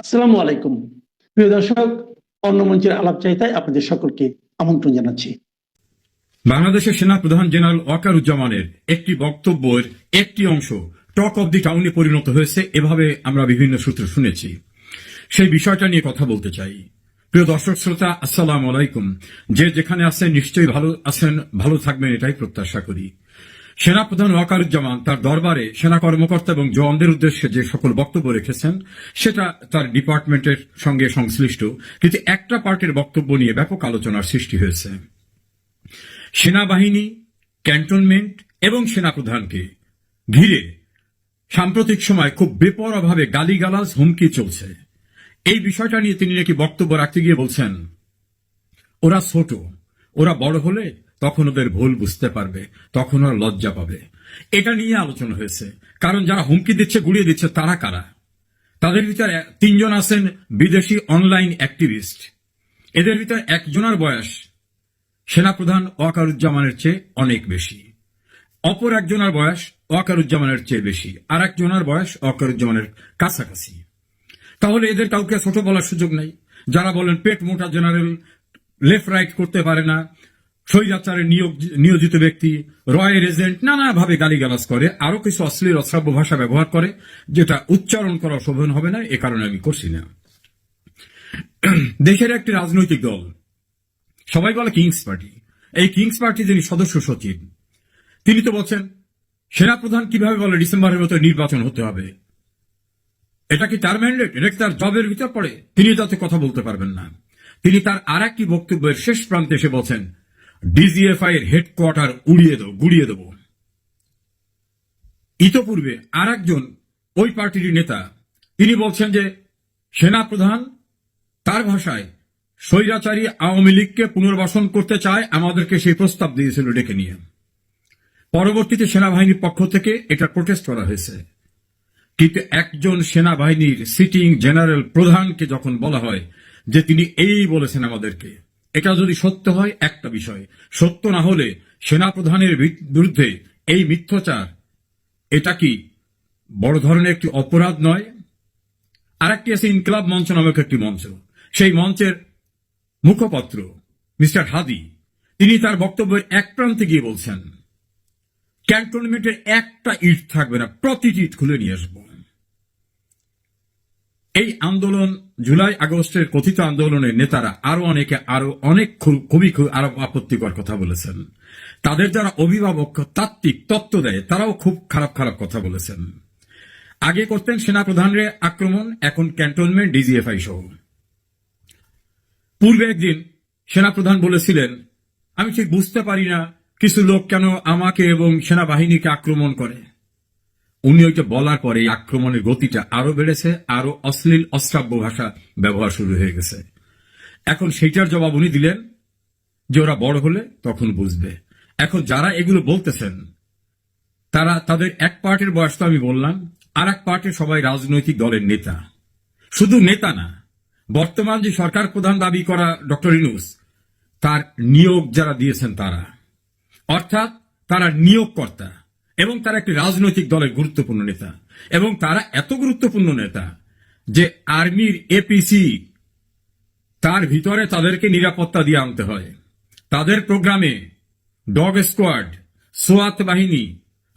আসসালামু আলাইকুম। প্রিয় দর্শক, অন্য মঞ্চের আলাপচারিতায় আপনাদের সকলকে আমন্ত্রণ জানাচ্ছি। বাংলাদেশের সেনা প্রধান জেনারেল ওয়াকারুজ্জামানের একটি বক্তব্যের একটি অংশ টক অব দি টাউনে পরিণত হয়েছে, এভাবে আমরা বিভিন্ন সূত্র শুনেছি। সেই বিষয়টা নিয়ে কথা বলতে চাই। প্রিয় দর্শক শ্রোতা, আসসালামু আলাইকুম। যে যেখানে আছেন নিশ্চয়ই ভালো আছেন, ভালো থাকবেন এটাই প্রত্যাশা করি। সেনাপ্রধান ওয়াকারুজ্জামান তার দরবারে সেনা কর্মকর্তা এবং জওয়ানদের উদ্দেশ্যে যে সকল বক্তব্য রেখেছেন সেটা তার ডিপার্টমেন্টের সঙ্গে সংশ্লিষ্ট, কিন্তু একটা পার্টির বক্তব্য নিয়ে ব্যাপক আলোচনার সৃষ্টি হয়েছে। সেনাবাহিনী, ক্যান্টনমেন্ট এবং সেনাপ্রধানকে ঘিরে সাম্প্রতিক সময় খুব বেপরোয়াভাবে গালিগালাজ, হুমকি চলছে। এই বিষয়টা নিয়ে তিনি নাকি বক্তব্য রাখতে গিয়ে বলছেন, ওরা ছোট, ওরা বড় হলে তখন ওদের ভুল বুঝতে পারবে, তখন ওরা লজ্জা পাবে। এটা নিয়ে আলোচনা হয়েছে। কারণ যারা হুমকি দিচ্ছে, গুড়িয়ে দিচ্ছে, তারা কারা? তাদের ভিতরে তিনজন আছেন বিদেশি অনলাইন অ্যাক্টিভিস্ট। এদের ভিতরে একজনের বয়স সেনাপ্রধান ওয়াকারুজ্জামানের চেয়ে অনেক বেশি, অপর একজনের বয়স ওয়াকারুজ্জামানের চেয়ে বেশি, আর একজনের বয়স ওয়াকারুজ্জামানের কাছাকাছি। তাহলে এদের কাউকে ছোট বলার সুযোগ নাই। যারা বলেন পেট মোটা জেনারেল, লেফট রাইট করতে পারে না, স্বৈরাচারের নিয়োজিত ব্যক্তি, রয়ের এজেন্ট, নানাভাবে গালিগালাজ করে, আরো কিছু অশ্লীল অশ্রাব্য ভাষা ব্যবহার করে, যেটা উচ্চারণ করা শোভন হবে না, এ কারণে আমি করছি না। দেশের একটি রাজনৈতিক দল, সবাই বলে কিংস পার্টি, এই কিংস পার্টি যিনি সদস্য সচিব, তিনি তো বলছেন সেনাপ্রধান কিভাবে বলে ডিসেম্বরের মতো নির্বাচন হতে হবে। এটা কি তার ম্যান্ডেট? এটা কি তার জবের ভিতর পড়ে? তিনি তাতে কথা বলতে পারবেন না। তিনি তার আর একটি বক্তব্যের শেষ প্রান্তে এসে বলছেন, ডিজিএফআই এর হেডকোয়ার্টার গুড়িয়ে দেব। ইতোপূর্বে আর একজন ওই পার্টির নেতা, তিনি বলছেন যে সেনাপ্রধান তার ভাষায় স্বৈরাচারী আওয়ামী লীগকে পুনর্বাসন করতে চায়, আমাদেরকে সেই প্রস্তাব দিয়েছিল ডেকে নিয়ে। পরবর্তীতে সেনাবাহিনীর পক্ষ থেকে এটা প্রোটেস্ট করা হয়েছে। কিন্তু একজন সেনাবাহিনীর সিটিং জেনারেল প্রধানকে যখন বলা হয় যে তিনি এই বলেছেন আমাদেরকে, এটা যদি সত্য হয় একটা বিষয়, সত্য না হলে সেনাপ্রধানের বিরুদ্ধে এই মিথ্যাচার, এটা কি বড় ধরনের একটি অপরাধ নয়? আরেকটি আছে ইনকিলাব মঞ্চ নামক একটি মঞ্চ। সেই মঞ্চের মুখপাত্র মিস্টার হাদি, তিনি তার বক্তব্যের এক প্রান্তে গিয়ে বলছেন, ক্যান্টনমেন্টের একটা ইট থাকবে না, প্রতিটি ইট খুলে নিয়ে আসবো। এই আন্দোলন, জুলাই আগস্টের কথিত আন্দোলনের নেতারা আরো অনেক খুবই আরো আপত্তিকর কথা বলেছেন। তাদের যারা অভিভাবক, তাত্ত্বিক তত্ত্ব দেয়, তারাও খুব খারাপ খারাপ কথা বলেছেন। আগে করতেন সেনাপ্রধানের আক্রমণ, এখন ক্যান্টনমেন্ট, ডিজিএফআই সহ। পূর্বে একদিন সেনাপ্রধান বলেছিলেন, আমি ঠিক বুঝতে পারি না কিছু লোক কেন আমাকে এবং সেনাবাহিনীকে আক্রমণ করে। উনি ওইটা বলার পরে এই আক্রমণের গতিটা আরো বেড়েছে, আরো অশ্লীল অশ্রাব্য ভাষা ব্যবহার শুরু হয়ে গেছে। এখন সেইটার জবাব উনি দিলেন যে ওরা বড় হলে তখন বুঝবে। এখন যারা এগুলো বলতেছেন তারা, তাদের এক পার্টির বয়স তো আমি বললাম, আর এক পার্টির সবাই রাজনৈতিক দলের নেতা। শুধু নেতা না, বর্তমান যে সরকার প্রধান দাবি করা ডক্টর ইউনূস, তার নিয়োগ যারা দিয়েছেন তারা, অর্থাৎ তারা নিয়োগকর্তা এবং তারা একটি রাজনৈতিক দলের গুরুত্বপূর্ণ নেতা। এবং তারা এত গুরুত্বপূর্ণ নেতা যে আর্মির এপিসি, তার ভিতরে তাদেরকে নিরাপত্তা দিয়ে আনতে হয়। তাদের প্রোগ্রামে ডগ স্কোয়াড, সোয়াত বাহিনী,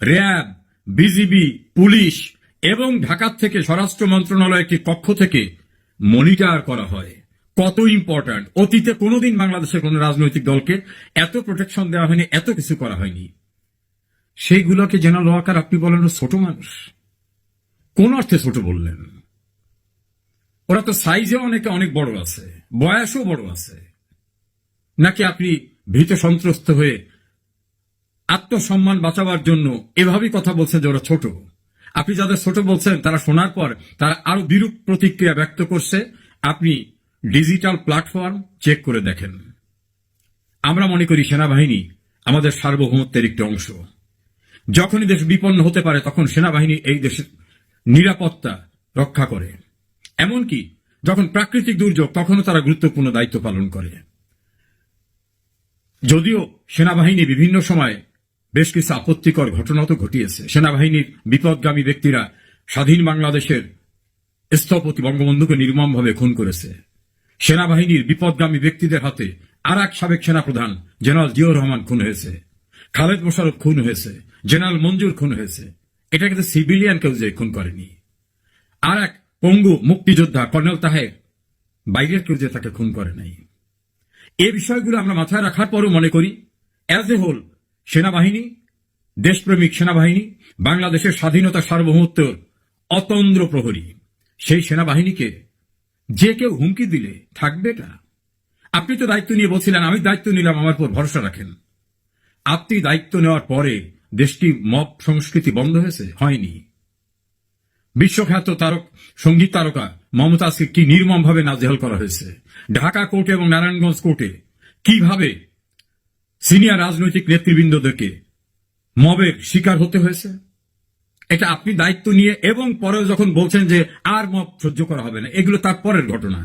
র্যাব, বিজিবি, পুলিশ এবং ঢাকা থেকে স্বরাষ্ট্র মন্ত্রণালয় একটি কক্ষ থেকে মনিটর করা হয়। কত ইম্পর্ট্যান্ট! অতীতে কোনোদিন বাংলাদেশের কোন রাজনৈতিক দলকে এত প্রোটেকশন দেওয়া হয়নি, এত কিছু করা হয়নি। সেইগুলোকে জেনারেল ওয়াকার আপনি বলেন ছোট মানুষ? কোন অর্থে ছোট বললেন? ওরা তো সাইজে অনেক বড় আছে, বয়সও বড় আছে। নাকি আপনি ভীত সন্ত্রস্ত হয়ে আত্মসম্মান বাঁচাবার জন্য এভাবেই কথা বলছেন যে ওরা ছোট? আপনি যাদের ছোট বলছেন তারা শোনার পর তারা আরো বিরূপ প্রতিক্রিয়া ব্যক্ত করছে। আপনি ডিজিটাল প্ল্যাটফর্ম চেক করে দেখেন। আমরা মনে করি সেনাবাহিনী আমাদের সার্বভৌমত্বের একটি অংশ। যখনই দেশ বিপন্ন হতে পারে তখন সেনাবাহিনী এই দেশের নিরাপত্তা রক্ষা করে। এমনকি যখন প্রাকৃতিক দুর্যোগ, তখনও তারা গুরুত্বপূর্ণ দায়িত্ব পালন করে। যদিও সেনাবাহিনী বিভিন্ন সময় বেশ কিছু আপত্তিকর ঘটনা তো ঘটিয়েছে। সেনাবাহিনীর বিপদগামী ব্যক্তিরা স্বাধীন বাংলাদেশের স্থপতি বঙ্গবন্ধুকে নির্মমভাবে খুন করেছে। সেনাবাহিনীর বিপদগামী ব্যক্তিদের হাতে আর এক সাবেক সেনাপ্রধান জেনারেল জিয়াউর রহমান খুন হয়েছে, খালেদ মোশাররফ খুন হয়েছে, জেনারেল মঞ্জুর খুন হয়েছে। এটা কিন্তু সিভিলিয়ান কেউ যে খুন করেনি। আর এক পঙ্গু মুক্তিযোদ্ধা কর্নেল তাহের, বাইরের কেউ যে তাকে খুন করে নাই। এই বিষয়গুলো আমরা মাথায় রাখার পরও মনে করি অ্যাজ এ হোল সেনাবাহিনী, দেশপ্রেমিক সেনাবাহিনী, বাংলাদেশের স্বাধীনতা সার্বভৌমত্বের অতন্দ্র প্রহরী। সেই সেনাবাহিনীকে যে কেউ হুমকি দিলে থাকবে এটা? আপনি তো দায়িত্ব নিয়ে বলছিলেন আমি দায়িত্ব নিলাম, আমার উপর ভরসা রাখেন। আপনি দায়িত্ব নেওয়ার পরে দেশটি মব সংস্কৃতি বন্ধ হয়েছে? হয়নি। বিশ্বখ্যাত সঙ্গীত তারকা মমতাজকে কি নির্মমভাবে নাজেহাল করা হয়েছে। ঢাকা কোর্টে এবং নারায়ণগঞ্জ কোর্টে কিভাবে সিনিয়র রাজনৈতিক নেতৃবৃন্দদেরকে মবের শিকার হতে হয়েছে। এটা আপনি দায়িত্ব নিয়ে এবং পরে যখন বলছেন যে আর মব সহ্য করা হবে না, এগুলো তার পরের ঘটনা।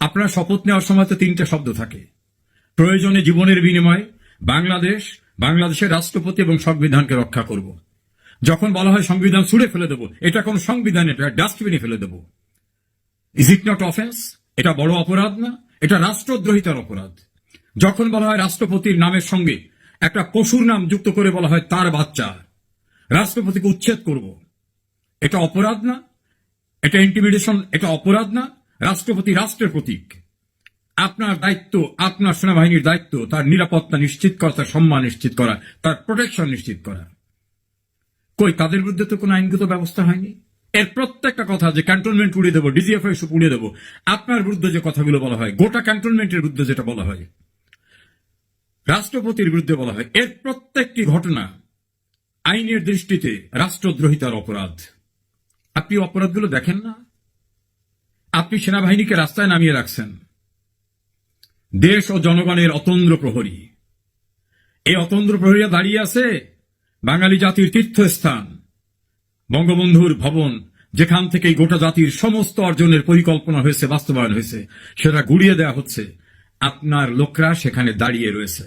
আপনার শপথ নেওয়ার সময় তো 3টে শব্দ থাকে, প্রয়োজনে জীবনের বিনিময়ে বাংলাদেশের রাষ্ট্রপতি এবং সংবিধানকে রক্ষা করব। যখন বলা হয় সংবিধান ছুঁড়ে ফেলে দেব, এটা কোন সংবিধান, এটা ডাস্টবিনে ফেলে দেব। Is it not offence? এটা বড় অপরাধ না? এটা রাষ্ট্রদ্রোহিতার অপরাধ। যখন বলা হয় রাষ্ট্রপতির নামের সঙ্গে একটা পশুর নাম যুক্ত করে বলা হয় তার বাচ্চা, রাষ্ট্রপতিকে উচ্ছেদ করব, এটা অপরাধ না? এটা ইন্টিমিডেশন, এটা অপরাধ না? রাষ্ট্রপতি রাষ্ট্রের প্রতীক। আপনার দায়িত্ব, আপনার সেনাবাহিনীর দায়িত্ব তার নিরাপত্তা নিশ্চিত করা, তার সম্মান নিশ্চিত করা, তার প্রোটেকশন নিশ্চিত করা। কই তাদের বিরুদ্ধে তো কোনো আইনগত ব্যবস্থা হয়নি। এর প্রত্যেকটা কথা যে ক্যান্টনমেন্ট উড়িয়ে দেবো, ডিজিএফআই উড়িয়ে দেবো, আপনার বিরুদ্ধে যে কথাগুলো বলা হয়, গোটা ক্যান্টনমেন্টের বিরুদ্ধে যেটা বলা হয়, রাষ্ট্রপতির বিরুদ্ধে বলা হয়, এর প্রত্যেকটি ঘটনা আইনের দৃষ্টিতে রাষ্ট্রদ্রোহিতার অপরাধ। আপনি অপরাধগুলো দেখেন না? আপনি সেনাবাহিনীকে রাস্তায় নামিয়ে রাখছেন, দেশ ও জনগণের অতন্দ্র প্রহরী। এই অতন্দ্র প্রহরীরা দাঁড়িয়ে আছে বাঙালি জাতির তীর্থস্থান বঙ্গবন্ধুর ভবন, যেখান থেকে গোটা জাতির সমস্ত অর্জনের পরিকল্পনা হয়েছে, বাস্তবায়ন হয়েছে, সেটা গুড়িয়ে দেওয়া হচ্ছে। আপনার লোকরা সেখানে দাঁড়িয়ে রয়েছে।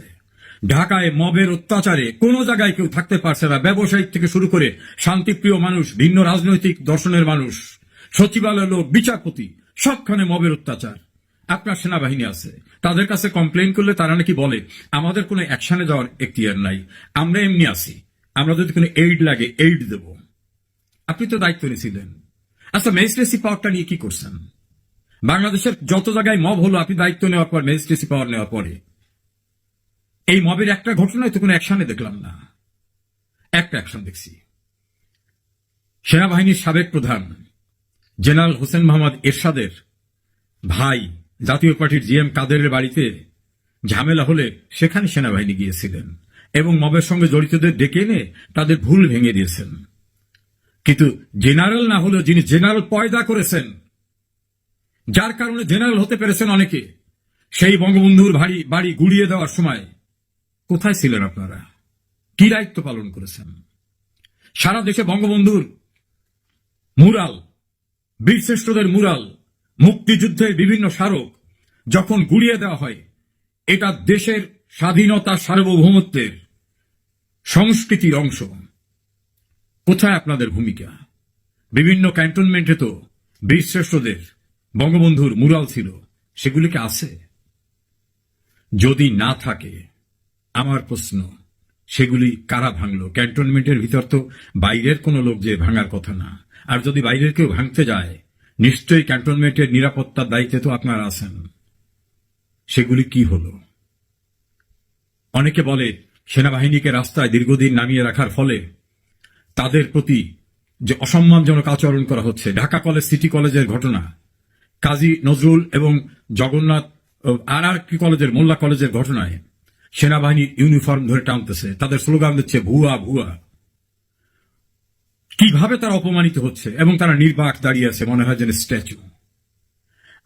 ঢাকায় মবের অত্যাচারে কোনো জায়গায় কেউ থাকতে পারছে না, ব্যবসায়িক থেকে শুরু করে শান্তিপ্রিয় মানুষ, ভিন্ন রাজনৈতিক দর্শনের মানুষ, সচিবালয় লোক, বিচারপতি, সবখানে মবের অত্যাচার। আপনার সেনাবাহিনী আছে, তাদের কাছে কমপ্লেইন করলে তারা নাকি বলে আমাদের কোনো অ্যাকশনে যাওয়ার এখতিয়ার নাই, আমরা এমনি আছি, আমরা যদি কোনো এইড লাগে এইড দেব। আপনি তো দায়িত্ব নিয়েছিলেন। আচ্ছা, ম্যাজিস্ট্রেসি পাওয়ারটা নিয়ে কি করছেন? বাংলাদেশের যত জায়গায় মব হলো, আপনি দায়িত্ব নেওয়ার পর, ম্যাজিস্ট্রেসি পাওয়ার নেওয়ার পরে, এই মবের একটা ঘটনায় তো কোনো অ্যাকশনে দেখলাম না। একটা অ্যাকশন দেখছি, সেনাবাহিনীর সাবেক প্রধান জেনারেল হোসেন মোহাম্মদ এরশাদের ভাই জাতীয় পার্টির জিএম কাদেরের বাড়িতে ঝামেলা হলে সেখানে সেনাবাহিনী গিয়েছিলেন এবং মবের সঙ্গে জড়িতদের ডেকে এনে তাদের ভুল ভেঙে দিয়েছেন। কিন্তু জেনারেল না হলেও যিনি জেনারেল পয়দা করেছেন, যার কারণে জেনারেল হতে পেরেছেন অনেকে, সেই বঙ্গবন্ধুর বাড়ি গুড়িয়ে দেওয়ার সময় কোথায় ছিলেন আপনারা? কি দায়িত্ব পালন করেছেন? সারা দেশে বঙ্গবন্ধুর মুরাল, বীরশ্রেষ্ঠদের মুরাল, মুক্তিযুদ্ধের বিভিন্ন স্মারক যখন গুড়িয়ে দেওয়া হয়, এটা দেশের স্বাধীনতা সার্বভৌমত্বের সংস্কৃতির অংশ। কোথায় আপনাদের ভূমিকা? বিভিন্ন ক্যান্টনমেন্টে তো বীরশ্রেষ্ঠদের, বঙ্গবন্ধুর মুরাল ছিল, সেগুলিকে আছে? যদি না থাকে, আমার প্রশ্ন, সেগুলি কারা ভাঙলো? ক্যান্টনমেন্টের ভিতর তো বাইরের কোনো লোক যে ভাঙার কথা না। আর যদি বাইরের কেউ ভাঙতে যায়, নিশ্চয়ই ক্যান্টনমেন্টের নিরাপত্তার দায়িত্বে তো আপনারা আছেন। সেগুলি কি হলো? অনেকে বলে সেনাবাহিনীকে রাস্তায় দীর্ঘদিন নামিয়ে রাখার ফলে তাদের প্রতি যে অসম্মানজনক আচরণ করা হচ্ছে। ঢাকা কলেজ, সিটি কলেজের ঘটনা, কাজী নজরুল এবং জগন্নাথ আর কি কলেজের, মোল্লা কলেজের ঘটনায় সেনাবাহিনীর ইউনিফর্ম ধরে টানতেছে, তাদের স্লোগান দিচ্ছে ভুয়া ভুয়া। কিভাবে তারা অপমানিত হচ্ছে এবং তারা নির্বাক দাঁড়িয়ে আছে, মনে হয় যেন স্ট্যাচু।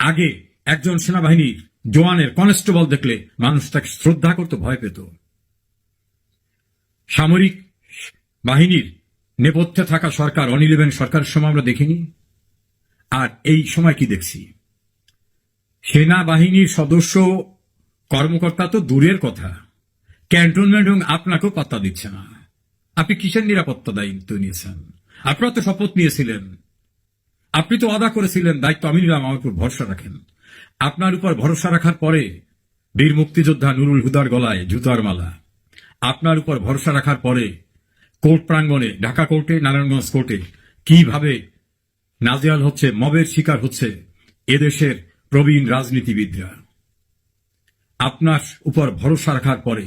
আগে একজন সেনাবাহিনীর জওয়ানের, কনস্টেবল দেখলে মানুষ তাকে শ্রদ্ধা করত, ভয় পেত। সামরিক বাহিনীর নেপথ্যে থাকা সরকার, অনিল সরকারের সময় আমরা দেখিনি। আর এই সময় কি দেখছি? সেনাবাহিনীর সদস্য কর্মকর্তা তো দূরের কথা, ক্যান্টনমেন্ট এবং আপনাকেও পাত্তা দিচ্ছে না। আপনি কিসের নিরাপত্তা দায়িত্ব নিয়েছেন? আপনারা তো শপথ নিয়েছিলেন আপনি তো ওয়াদা করেছিলেন দায়িত্ব আমি নিলাম, আমার উপর ভরসা রাখেন। আপনার উপর ভরসা রাখার পরে বীর মুক্তিযোদ্ধা নুরুল হুদার গলায় জুতার মালা, আপনার উপর ভরসা রাখার পরে কোর্ট প্রাঙ্গণে, ঢাকা কোর্টে, নারায়ণগঞ্জ কোর্টে কিভাবে নাজেহাল হচ্ছে, মবের শিকার হচ্ছে এদেশের প্রবীণ রাজনীতিবিদরা। আপনার উপর ভরসা রাখার পরে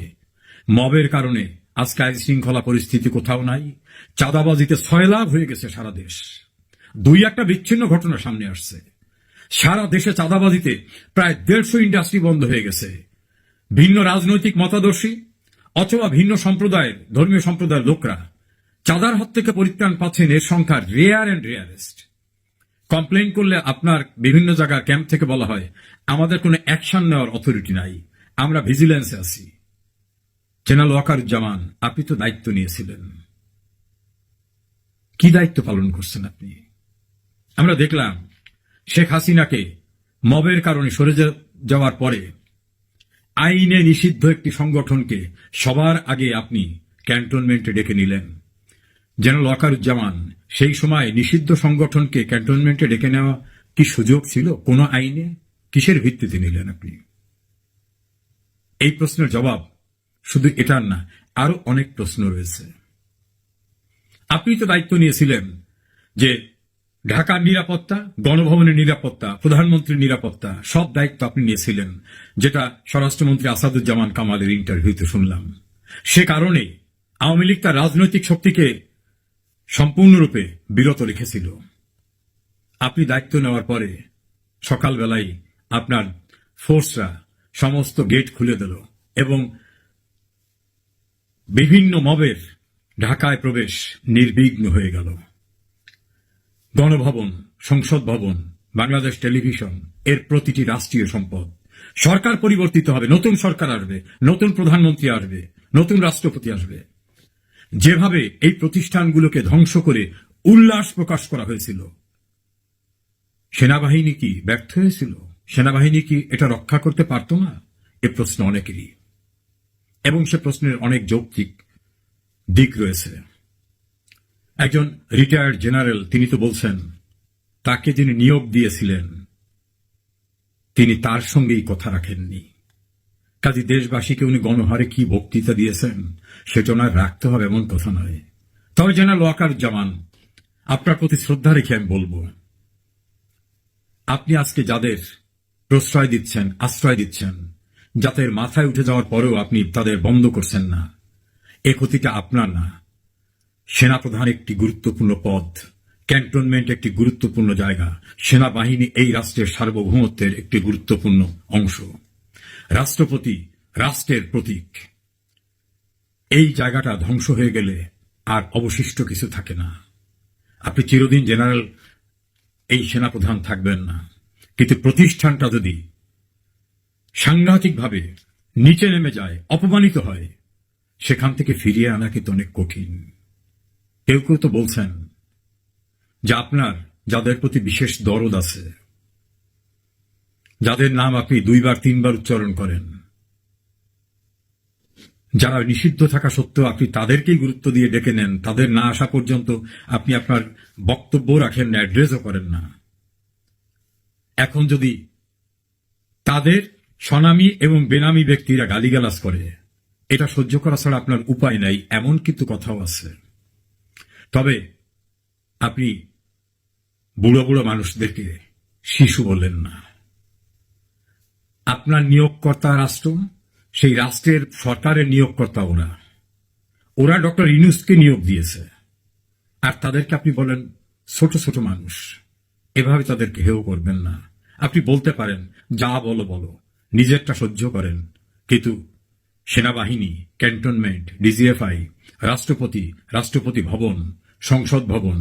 মবের কারণে আজকে আইন শৃঙ্খলা পরিস্থিতি কোথাও নাই। চাঁদাবাজিতে সয়লাভ হয়ে গেছে সারা দেশ। দুই একটা বিচ্ছিন্ন ঘটনা সামনে আসছে। সারা দেশে চাঁদাবাজিতে প্রায় 150 ইন্ডাস্ট্রি বন্ধ হয়ে গেছে। ভিন্ন রাজনৈতিক মতাদর্শী অথবা ভিন্ন সম্প্রদায়ের, ধর্মীয় সম্প্রদায়ের লোকরা চাঁদার হাত থেকে পরিত্রাণ পাচ্ছেন, এর সংখ্যা রেয়ার অ্যান্ড রেয়ারেস্ট। কমপ্লেন করলে আপনার বিভিন্ন জায়গার ক্যাম্প থেকে বলা হয় আমাদের কোনো অ্যাকশন নেওয়ার অথরিটি নাই, আমরা ভিজিলেন্সে আছি। জেনারেল ওয়াকারুজ্জামান, আপনি তো দায়িত্ব নিয়েছিলেন, কি দায়িত্ব পালন করছেন আপনি? আমরা দেখলাম শেখ হাসিনাকে মবের কারণে সরে যাওয়ার পরে আইনে নিষিদ্ধ একটি সংগঠনকে সবার আগে আপনি ক্যান্টনমেন্টে ডেকে নিলেন। জেনারেল ওয়াকারুজ্জামান, সেই সময় নিষিদ্ধ সংগঠনকে ক্যান্টনমেন্টে ডেকে নেওয়া কি সুযোগ ছিল কোন আইনে? কিসের ভিত্তিতে নিলেন আপনি? এই প্রশ্নের জবাব শুধু এটার না, আরো অনেক প্রশ্ন রয়েছে। আপনি তো দায়িত্ব নিয়েছিলেন যে ঢাকার নিরাপত্তা, গণভবনের নিরাপত্তা, প্রধানমন্ত্রীর নিরাপত্তা, সব দায়িত্ব আপনি নিয়েছিলেন, যেটা স্বরাষ্ট্রমন্ত্রী আসাদুজ্জামান কামালের ইন্টারভিউতে শুনলাম। সে কারণে আওয়ামী লীগ তার রাজনৈতিক শক্তিকে সম্পূর্ণরূপে বিরত রেখেছিল। আপনি দায়িত্ব নেওয়ার পরে সকালবেলায় আপনার ফোর্সরা সমস্ত গেট খুলে দিল এবং বিভিন্ন মবের ঢাকায় প্রবেশ নির্বিঘ্ন হয়ে গেল। গণভবন, সংসদ ভবন, বাংলাদেশ টেলিভিশন, এর প্রতিটি রাষ্ট্রীয় সম্পদ। সরকার পরিবর্তিত হবে, নতুন সরকার আসবে, নতুন প্রধানমন্ত্রী আসবে, নতুন রাষ্ট্রপতি আসবে। যেভাবে এই প্রতিষ্ঠানগুলোকে ধ্বংস করে উল্লাস প্রকাশ করা হয়েছিল, সেনাবাহিনী কি ব্যর্থ হয়েছিল? সেনাবাহিনী কি এটা রক্ষা করতে পারত না? এ প্রশ্ন অনেকেরই, এবং সে প্রশ্নের অনেক যৌক্তিক দিক রয়েছে। একজন রিটায়ার্ড জেনারেল তিনি তো বলছেন তাকে যিনি নিয়োগ দিয়েছিলেন তিনি তার সঙ্গেই কথা রাখেননি। কাজী দেশবাসীকে উনি গণহারে কি বক্তৃতা দিয়েছেন সেটা ওনার রাখতে হবে এমন কথা নয়। তবে জেনারেল ওয়াকারুজ্জামান, আপনার প্রতি শ্রদ্ধা রেখে আমি বলবো, আপনি আজকে যাদের প্রশ্রয় দিচ্ছেন, আশ্রয় দিচ্ছেন, যাদের মাথায় উঠে যাওয়ার পরেও আপনি তাদের বন্ধ করছেন না, এ ক্ষতিটা আপনার না। সেনাপ্রধান একটি গুরুত্বপূর্ণ পদ, ক্যান্টনমেন্ট একটি গুরুত্বপূর্ণ জায়গা, সেনাবাহিনী এই রাষ্ট্রের সার্বভৌমত্বের একটি গুরুত্বপূর্ণ অংশ, রাষ্ট্রপতি রাষ্ট্রের প্রতীক। এই জায়গাটা ধ্বংস হয়ে গেলে আর অবশিষ্ট কিছু থাকে না। আপনি চিরদিন জেনারেল, এই সেনাপ্রধান থাকবেন না, কিন্তু প্রতিষ্ঠানটা যদি সাংঘাতিকভাবে নিচে নেমে যায়, অপমানিত হয়, সেখান থেকে ফিরিয়ে আনা কিন্তু অনেক কঠিন। কেউ কেউ তো বলছেন যে আপনার যাদের প্রতি বিশেষ দরদ আছে, যাদের নাম আপনি 2 বার 3 বার উচ্চারণ করেন, যারা নিষিদ্ধ থাকা সত্ত্বেও আপনি তাদেরকেই গুরুত্ব দিয়ে ডেকে নেন, তাদের না আসা পর্যন্ত আপনি আপনার বক্তব্য রাখেন না, অ্যাড্রেসও করেন না। এখন যদি তাদের স্বনামী এবং বেনামী ব্যক্তিরা গালিগালাজ করে, এটা সহ্য করা ছাড়া আপনার উপায় নাই, এমন কিন্তু কথাও আছে। তবে আপনি বুড়ো বুড়ো মানুষদেরকে শিশু বললেন না। আপনার নিয়োগকর্তা রাষ্ট্র, সেই রাষ্ট্রের সরকারের নিয়োগকর্তা ওরা ডক্টর ইউনূসকে নিয়োগ দিয়েছে, আর তাদেরকে আপনি বলেন ছোট ছোট মানুষ। এভাবে তাদেরকে হেয় করবেন না। আপনি বলতে পারেন যা বলো বলো, নিজেরটা সহ্য করেন, কিন্তু সেনাবাহিনী, ক্যান্টনমেন্ট, ডিজিএফআই, রাষ্ট্রপতি, রাষ্ট্রপতি ভবন, সংসদ ভবন,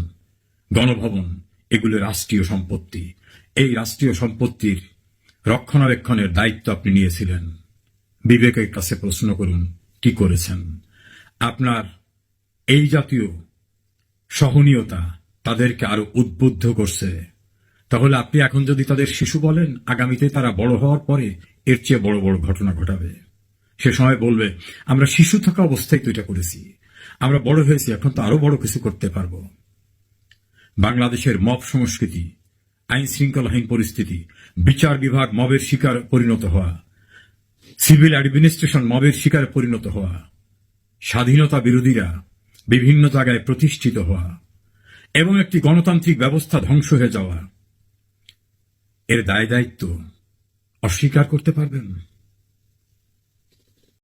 গণভবন, এগুলো রাষ্ট্রীয় সম্পত্তি। এই রাষ্ট্রীয় সম্পত্তির রক্ষণাবেক্ষণের দায়িত্ব আপনি নিয়েছিলেন। বিবেকের কাছে প্রশ্ন করুন কি করেছেন। আপনার এই জাতীয় সহনীয়তা তাদেরকে আরো উদ্বুদ্ধ করছে। তাহলে আপনি এখন যদি তাদের শিশু বলেন, আগামীতে তারা বড় হওয়ার পরে এর চেয়ে বড় বড় ঘটনা ঘটাবে। সে সময় বলবে আমরা শিশু থাকা অবস্থায় তো এটা করেছি, আমরা বড় হয়েছি, এখন তো আরো বড় কিছু করতে পারবো। বাংলাদেশের মব সংস্কৃতি, আইন শৃঙ্খলাহীন পরিস্থিতি, বিচার বিভাগ মবের শিকার পরিণত হওয়া, সিভিল অ্যাডমিনিস্ট্রেশন মবের শিকারে পরিণত হওয়া, স্বাধীনতা বিরোধীরা বিভিন্ন জায়গায় প্রতিষ্ঠিত হওয়া এবং একটি গণতান্ত্রিক ব্যবস্থা ধ্বংস হয়ে যাওয়া, এর দায় দায়িত্ব অস্বীকার করতে পারবেন?